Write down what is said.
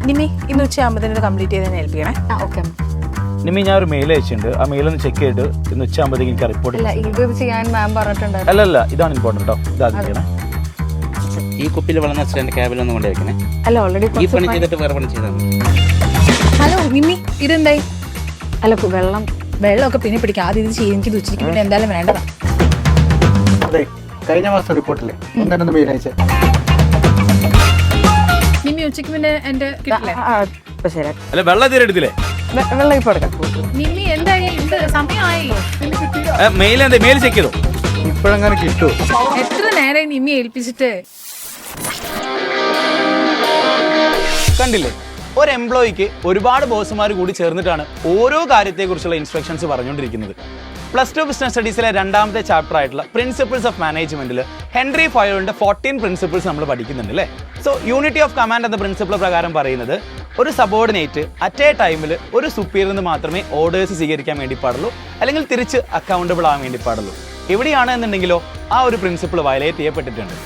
നിമി ഇന്ന് ഉച്ചയാകുമ്പോഴത്തേന് കംപ്ലീറ്റ് ചെയ്ത് ഹെൽപ്പ് ചെയ്യണേ. ഓക്കെ. നിമി ഞാൻ ഒരു മെയിൽ അയച്ചിട്ടുണ്ട്. ആ മെയിൽ ഒന്ന് ചെക്ക് ചെയ്തിട്ട് ഇന്ന് ഉച്ചയാകുമ്പോഴത്തേക്ക് എനിക്ക് റിപ്പോർട്ട് അല്ല ഇത് ചെയ്യാൻ മാം പറഞ്ഞിട്ടുണ്ടായിരുന്നു. അല്ലല്ല ഇതാണ് ഇമ്പോർട്ടൻ്റ് കേട്ടോ. ഇതാദ്യം ചെയ്യണേ. ഈ കുപ്പിയിൽ വെള്ളം നിറച്ചിട്ട് ക്യാബിലൊന്നും കൊണ്ടു വെക്കണേ. അല്ല ഓൾറെഡി ഈ പണി ചെയ്തിട്ട് വേറെ പണി ചെയ്താൽ മതി. ഹലോ നിമി, ഇതെന്തായി? അല്ല വെള്ളമൊക്കെ പിന്നെ പിടിക്കാം. ആദ്യം ഇത് ചെയ്യും. എനിക്ക് ഉച്ചയ്ക്ക് പിന്നെ എന്തായാലും വേണ്ടതാ. അതെ, കഴിഞ്ഞ മാസം റിപ്പോർട്ടില്ലേ എന്താണെന്ന് മെയിൽ അയച്ചേ. നിമി ഉച്ചയ്ക്ക് പിന്നെ എന്റെ കിട്ടില്ലേ? ശരി. അല്ല വെള്ളം തീരെ എടുത്തില്ലേ? വെള്ളം ഇപ്പൊ എടുക്കാം. നിമി എന്തായി? ഇത് സമയമായി. മെയിൽ എന്താ? മെയിൽ ചെക്ക് ചെയ്തോ? ഇപ്പോഴെങ്ങനെ കിട്ടുമോ? എത്ര നേരമായി നിമി ഏൽപ്പിച്ചിട്ട്? കണ്ടില്ലേ, ഒരു എംപ്ലോയിക്ക് ഒരുപാട് ബോസുമാർ കൂടി ചേർന്നിട്ടാണ് ഓരോ കാര്യത്തെക്കുറിച്ചുള്ള ഇൻസ്ട്രക്ഷൻസ് പറഞ്ഞുകൊണ്ടിരിക്കുന്നത്. +2 ബിസിനസ് സ്റ്റഡീസിലെ രണ്ടാമത്തെ ചാപ്റ്റർ ആയിട്ടുള്ള പ്രിൻസിപ്പിൾസ് ഓഫ് മാനേജ്മെന്റിൽ ഹെൻറി ഫയോളിന്റെ 14 പ്രിൻസിപ്പിൾസ് നമ്മൾ പഠിക്കുന്നുണ്ട് അല്ലേ. സോ യൂണിറ്റി ഓഫ് കമാൻഡ് എന്ന പ്രിൻസിപ്പിൾ പ്രകാരം പറയുന്നത് ഒരു സബോർഡിനേറ്റ് അറ്റ് എ ടൈമിൽ ഒരു സുപ്പീരിയറിൽ നിന്ന് മാത്രമേ ഓർഡേഴ്സ് സ്വീകരിക്കാൻ വേണ്ടി പാടുള്ളൂ, അല്ലെങ്കിൽ തിരിച്ച് അക്കൗണ്ടബിൾ ആവാൻ വേണ്ടി പാടുള്ളൂ. എവിടെയാണ് എന്നുണ്ടെങ്കിലോ ആ ഒരു പ്രിൻസിപ്പിൾ വയലേറ്റ് ചെയ്യപ്പെട്ടിട്ടുണ്ട്.